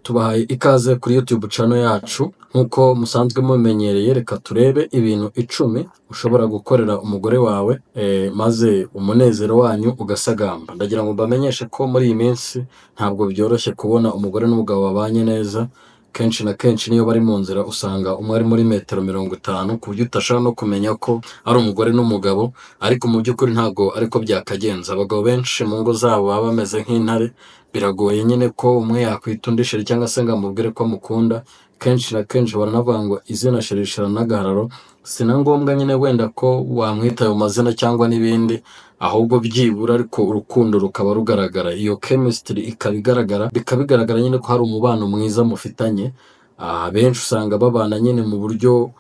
tubahaye ikaze kuri YouTube channel yacu. Nk'uko musanzwe mumenyereye, reka turebe ibintu 10 ushobora gukorera umugore wawe maze umunezero wanyu ugasagamba. Ndagira ngo mbamenyeshe ko muri iyi minsi ntabwo byoroshye kubona umugore n'umugabo babanye neza. Kenshi na kenshi niyo bari mu nzira usanga umwe ari muri metero 50 ku buryo utashobora no kumenya ko ari umugore n'umugabo, ariko mu by'ukuri ntabwo ariko byakagenza. Abagabo benshi mu ngo zabo baba bameze nk'intare, biragoye nyine ko umwe yakwita undi sheri cyangwa se ngo amubwire ko amukunda. Kenshi na kenshi baranavuga ngo izina sheri rishira n'agahararo. Si na ngombwa nyine wenda ko wamwita ayo mazina cyangwa n'ibindi, ahubwo byibura ariko urukundo rukaba rugaragara, iyo chemistry ikaba igaragara, bikaba bigaragara nyine ko hari umubano mwiza mufitanye. Benshi usanga babana nyine mu buryo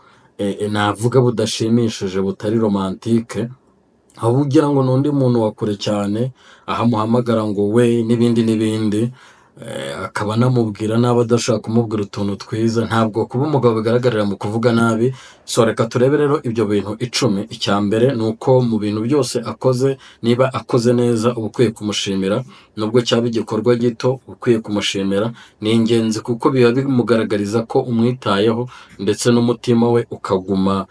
navuga budashimishije, butari romantike, aho ugira ngo n'undi muntu wa kure cyane, aho amuhamagara ngo we n'ibindi, akaba anamubwira nabi adashaka kumubwira utuntu twiza. Ntabwo kuba umugabo bigaragarira mu kuvuga nabi. So reka turebe rero ibyo bintu 10. Icya mbere ni uko mu bintu byose akoze, niba akoze neza uba ukwiye kumushimira, nubwo cyaba igikorwa gito uba ukwiye kumushimira. Ni ingenzi kuko biba bimugaragariza ko umwitayeho, ndetse n'umutima we ukaguma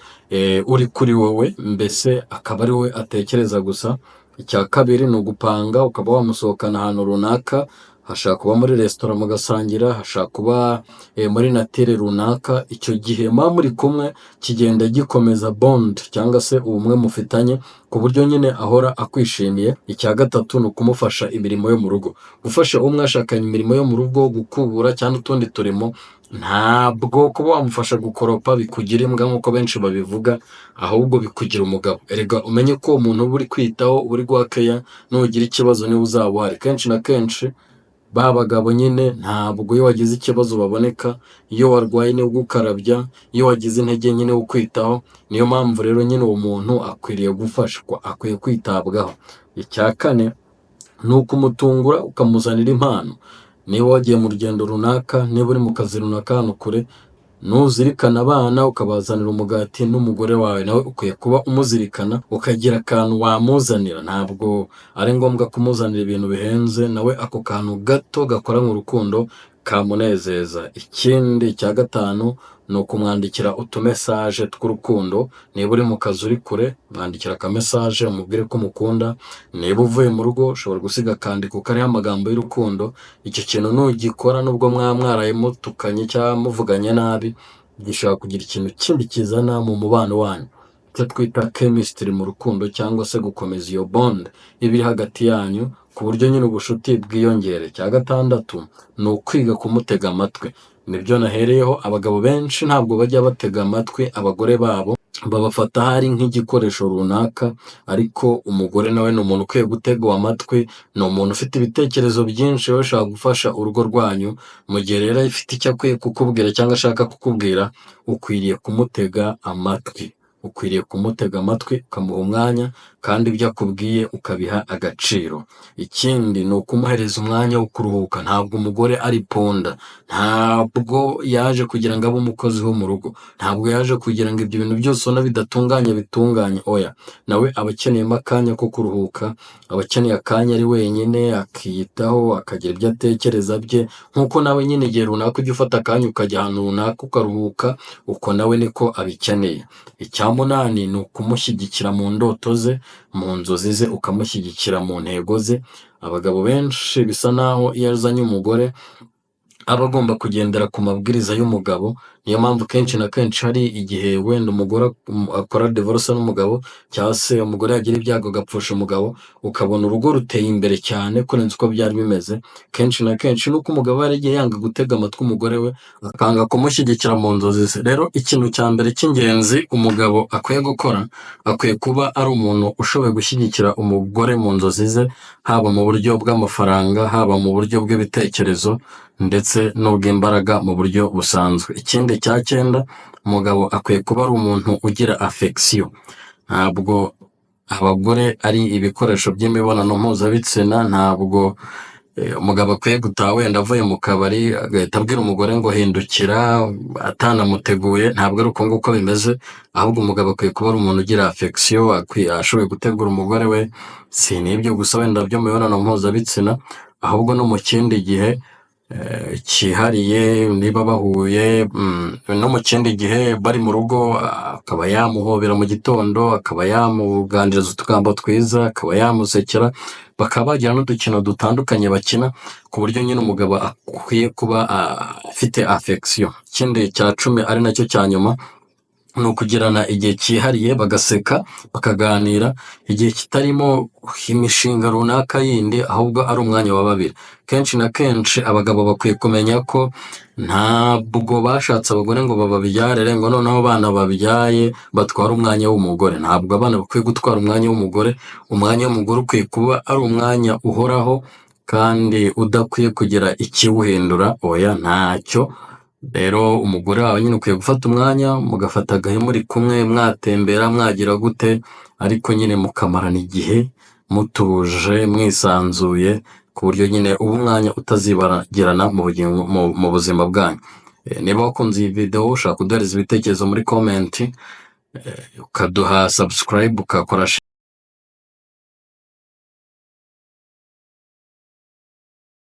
uri kuri wowe, mbese akaba ari we atekereza gusa. Icya kabiri ni ugupanga, ukaba wamusohokana ahantu runaka, hashaka kuba muri resitora mugasangira, hashaka kuba muri natire runaka. Icyo gihe muba muri kumwe kigenda gikomeza bond cyangwa se ubumwe mufitanye, ku buryo nyine ahora akwishimiye. Icya gatatu ni ukumufasha imirimo yo mu rugo. Gufasha uwo mwashakanye imirimo yo mu rugo, gukubura cyangwa utundi turimo, ntabwo kuba wamufasha gukoropa bikugira imbwa nk'uko benshi babivuga, ahubwo bikugira umugabo. Erega umenye ko umuntu uba uri kwitaho, uba uri guha care, nugira ikibazo niwe uzaba uhari. Kenshi na kenshi ba bagabo nyine ntabwo iyo wagize ikibazo baboneka, iyo warwaye niwe ugukarabya, iyo wagize intege nyine ukwitaho. Niyo mpamvu rero nyine uwo muntu akwiriye gufashwa, akwiye kwitabwaho. Icya kane ni ukumutungura, ukamuzanira impano. Niba wagiye mu rugendo runaka, niba uri mu kazi runaka ahantu kure, nuzirikana abana ukabazanira umugati, n'umugore wawe nawe ukwiye kuba umuzirikana, ukagira akantu wamuzanira. Ntabwo ari ngombwa kumuzanira ibintu bihenze, nawe ako kantu gato gakora mu rukundo kamunezeza. Ikindi cya gatanu ni ukumwandikira utumesaje tw'urukundo. Niba uri mu kazi uri kure, mwandikira akamesaje umubwire ko umukunda. Niba uvuye mu rugo ushobora gusiga akandiko kariho amagambo y'urukundo. Icyo kintu nugikora, nubwo mwaba mwaraye mutukanye cyangwa muvuganye nabi, gishobora kugira ikintu kindi kizana mu mubano wanyu, icyo twita chemistry mu rukundo, cyangwa se gukomeza iyo bond iba iri hagati yanyu, ku buryo nyine ubushuti bwiyongere. Cya gatandatu ni ukwiga kumutega amatwi. Nibyo nahereyeho, abagabo benshi ntabwo bajya batega amatwi abagore babo, babafata hari nk'igikoresho runaka, ariko umugore nawe ni umuntu ukwiye gutegwa amatwi. Ni umuntu ufite ibitekerezo byinshi, we ushaka gufasha urugo rwanyu. Mu gihe rero afite icyo akwiye kukubwira cyangwa ashaka kukubwira, ukwiriye kumutega amatwi. Ukwiriye kumutega amatwi, ukamuha umwanya, kandi ibyo akubwiye ukabiha agaciro. Ikindi ni ukumuhereza umwanya wo kuruhuka. Ntabwo umugore ari ponda, ntabwo yaje kugira ngo abe umukozi wo mu rugo, ntabwo yaje kugira ngo ibyo bintu byose ubona bidatunganye bitunganye. Oya, nawe aba akeneyemo akanya ko kuruhuka, aba akeneye akanya ari wenyine, akiyitaho, akagira ibyo atekereza bye. Nk'uko nawe nyine igihe runaka ujya ufata akanya ukajya ahantu runaka ukaruhuka, uko nawe niko abikeneye. Icya munani ni ukumushyigikira mu ndoto ze, mu nzozi ze, ukamushyigikira mu ntego ze. Abagabo benshi bisa naho iyo azanye umugore aba agomba kugendera ku mabwiriza y'umugabo. Niyo mpamvu kenshi na kenshi hari igihe wenda umugore akora divorce n'umugabo, cyangwa se umugore yagira ibyago agapfusha umugabo, ukabona urugo ruteye imbere cyane kurenza uko byari bimeze. Kenshi na kenshi nuko umugabo yaragiye yanga gutega amatwi umugore we, akanga kumushyigikira mu nzozi ze. Rero ikintu cya mbere cy'ingenzi umugabo akwiye gukora, akwiye kuba ari umuntu ushoboye gushyigikira umugore mu nzozi ze, haba mu buryo bw'amafaranga, haba mu buryo bw'ibitekerezo, ndetse n'ubw'imbaraga mu buryo busanzwe. Ikindi cya 9, umugabo akwiye kuba ari umuntu ugira affection. Ntabwo abagore ari ibikoresho by'imibonano mpuzabitsina. Ntabwo umugabo akwiye gutaha wenda avuye mu kabari agahita abwira umugore ngo hindukira atanamuteguye. Ntabwo ari uko nguko bimeze, ahubwo umugabo akwiye kuba ari umuntu ugira affection, ashoboye gutegura umugore we. Si n'ibyo gusa wenda byo mu mibonano mpuzabitsina, ahubwo no mu kindi gihe cyihariye, niba bahuye no mu kindi gihe bari mu rugo, akaba yamuhobera mu gitondo, akaba yamuganiriza utugambo twiza, akaba yamusekera, bakaba bagira n'udukino dutandukanye bakina, ku buryo nyine umugabo akwiye kuba afite affection. Ikindi cya 10 ari nacyo cya nyuma ni ukugirana igihe cyihariye, bagaseka, bakaganira, igihe kitarimo imishinga runaka yindi, ahubwo ari umwanya wa babiri. Kenshi na kenshi abagabo bakwiye kumenya ko ntabwo bashatse abagore ngo bababyarire, ngo noneho abana babyaye batwara umwanya w'umugore. Ntabwo abana bakwiye gutwara umwanya w'umugore. Umwanya w'umugore ukwiye kuba ari umwanya uhoraho kandi udakwiye kugira ikiwuhindura, oya ntacyo. Rero umugore wawe nyine ukwiye gufata umwanya, mugafata agahe muri kumwe, mwatembera, mwagira gute, ariko nyine mukamarana igihe mutuje, mwisanzuye, ku buryo nyine uba umwanya utazibagirana mu buzima bwanyu. Niba wakunze iyi video ushaka kuduhereza ibitekerezo muri comment, ukaduha subscribe, ukakora